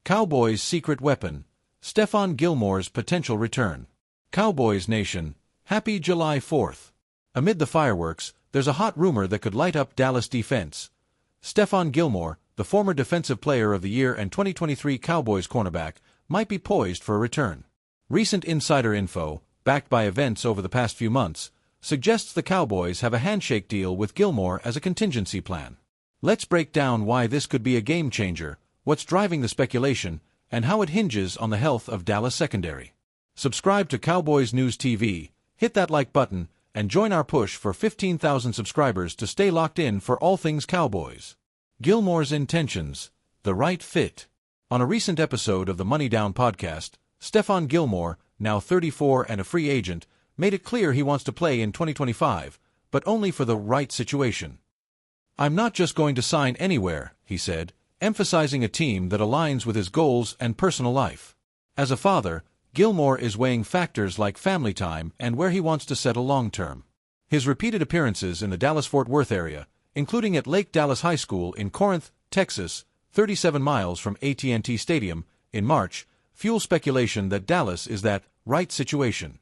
Cowboys' secret weapon, Stephon Gilmore's potential return. Cowboys Nation, happy July 4th. Amid the fireworks, there's a hot rumor that could light up Dallas defense. Stephon Gilmore, the former Defensive Player of the Year and 2023 Cowboys cornerback, might be poised for a return. Recent insider info, backed by events over the past few months, suggests the Cowboys have a handshake deal with Gilmore as a contingency plan. Let's break down why this could be a game-changer, what's driving the speculation, and how it hinges on the health of Dallas secondary. Subscribe to Cowboys News TV, hit that like button, and join our push for 15,000 subscribers to stay locked in for all things Cowboys. Gilmore's intentions, the right fit. On a recent episode of the Money Down podcast, Stephon Gilmore, now 34 and a free agent, made it clear he wants to play in 2025, but only for the right situation. "I'm not just going to sign anywhere," he said, emphasizing a team that aligns with his goals and personal life. As a father, Gilmore is weighing factors like family time and where he wants to settle long-term. His repeated appearances in the Dallas-Fort Worth area, including at Lake Dallas High School in Corinth, Texas, 37 miles from AT&T Stadium, in March, fuel speculation that Dallas is that right situation.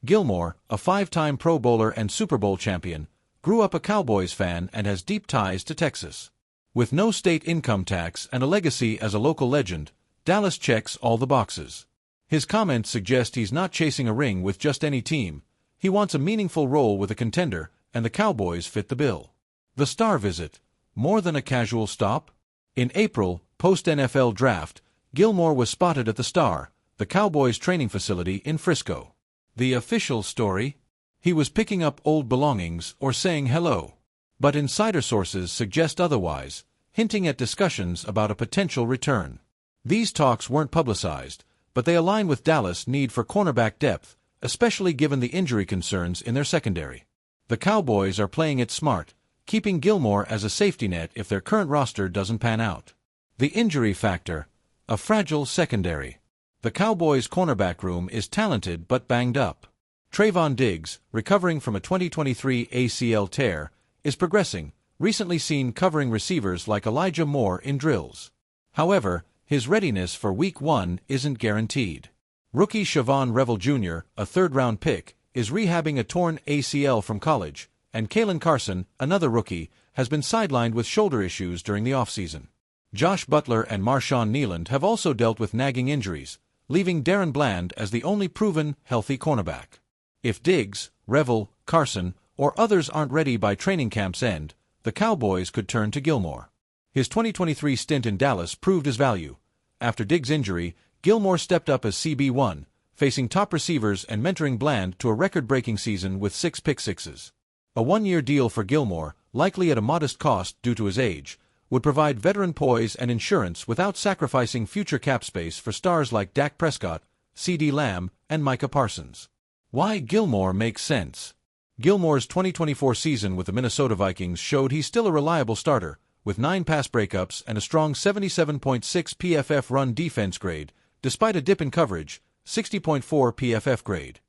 Gilmore, a five-time Pro Bowler and Super Bowl champion, grew up a Cowboys fan and has deep ties to Texas. With no state income tax and a legacy as a local legend, Dallas checks all the boxes. His comments suggest he's not chasing a ring with just any team. He wants a meaningful role with a contender, and the Cowboys fit the bill. The star visit, more than a casual stop? In April, post-NFL draft, Gilmore was spotted at the Star, the Cowboys training facility in Frisco. The official story? He was picking up old belongings or saying hello. But insider sources suggest otherwise, hinting at discussions about a potential return. These talks weren't publicized, but they align with Dallas' need for cornerback depth, especially given the injury concerns in their secondary. The Cowboys are playing it smart, keeping Gilmore as a safety net if their current roster doesn't pan out. The injury factor, a fragile secondary. The Cowboys' cornerback room is talented but banged up. Trayvon Diggs, recovering from a 2023 ACL tear, is progressing, recently seen covering receivers like Elijah Moore in drills. However, his readiness for Week 1 isn't guaranteed. Rookie Shavon Revel Jr., a third-round pick, is rehabbing a torn ACL from college, and Colin Carson, another rookie, has been sidelined with shoulder issues during the offseason. Josh Butler and Marshawn Kneeland have also dealt with nagging injuries, leaving Darren Bland as the only proven, healthy cornerback. If Diggs, Revel, Carson, or others aren't ready by training camp's end, the Cowboys could turn to Gilmore. His 2023 stint in Dallas proved his value. After Diggs' injury, Gilmore stepped up as CB1, facing top receivers and mentoring Bland to a record-breaking season with 6 pick-sixes. A one-year deal for Gilmore, likely at a modest cost due to his age, would provide veteran poise and insurance without sacrificing future cap space for stars like Dak Prescott, CeeDee Lamb, and Micah Parsons. Why Gilmore makes sense. Gilmore's 2024 season with the Minnesota Vikings showed he's still a reliable starter, with 9 pass breakups and a strong 77.6 PFF run defense grade, despite a dip in coverage, 60.4 PFF grade.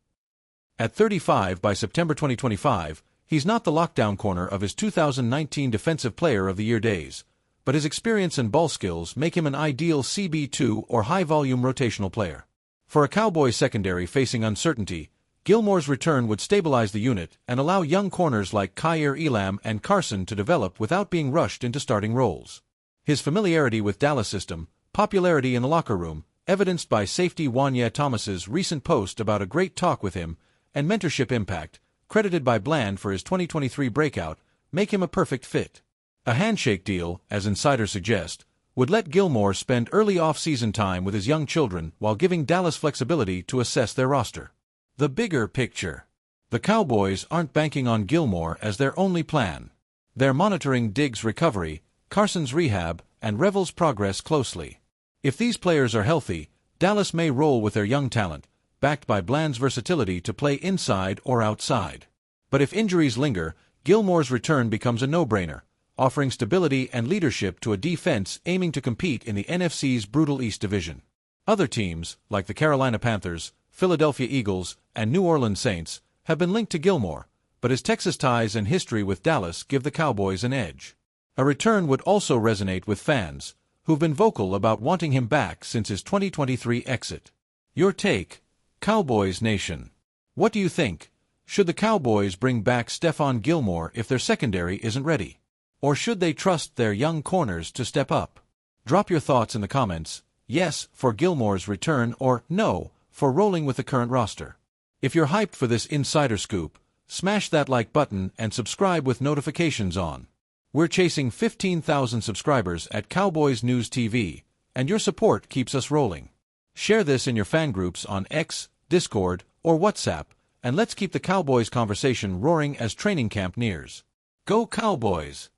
At 35 by September 2025, he's not the lockdown corner of his 2019 Defensive Player of the Year days, but his experience and ball skills make him an ideal CB2 or high-volume rotational player. For a Cowboys secondary facing uncertainty, Gilmore's return would stabilize the unit and allow young corners like Kaiir Elam and Carson to develop without being rushed into starting roles. His familiarity with Dallas' system, popularity in the locker room, evidenced by safety Wanya Thomas's recent post about a great talk with him, and mentorship impact, credited by Bland for his 2023 breakout, make him a perfect fit. A handshake deal, as insiders suggest, would let Gilmore spend early off-season time with his young children while giving Dallas flexibility to assess their roster. The bigger picture. The Cowboys aren't banking on Gilmore as their only plan. They're monitoring Diggs' recovery, Carson's rehab, and Revel's progress closely. If these players are healthy, Dallas may roll with their young talent, backed by Bland's versatility to play inside or outside. But if injuries linger, Gilmore's return becomes a no-brainer, offering stability and leadership to a defense aiming to compete in the NFC's brutal East Division. Other teams, like the Carolina Panthers, Philadelphia Eagles, and New Orleans Saints, have been linked to Gilmore, but his Texas ties and history with Dallas give the Cowboys an edge. A return would also resonate with fans, who've been vocal about wanting him back since his 2023 exit. Your take, Cowboys Nation. What do you think? Should the Cowboys bring back Stephon Gilmore if their secondary isn't ready? Or should they trust their young corners to step up? Drop your thoughts in the comments, yes, for Gilmore's return, or no, for rolling with the current roster. If you're hyped for this insider scoop, smash that like button and subscribe with notifications on. We're chasing 15,000 subscribers at Cowboys News TV, and your support keeps us rolling. Share this in your fan groups on X, Discord, or WhatsApp, and let's keep the Cowboys conversation roaring as training camp nears. Go Cowboys!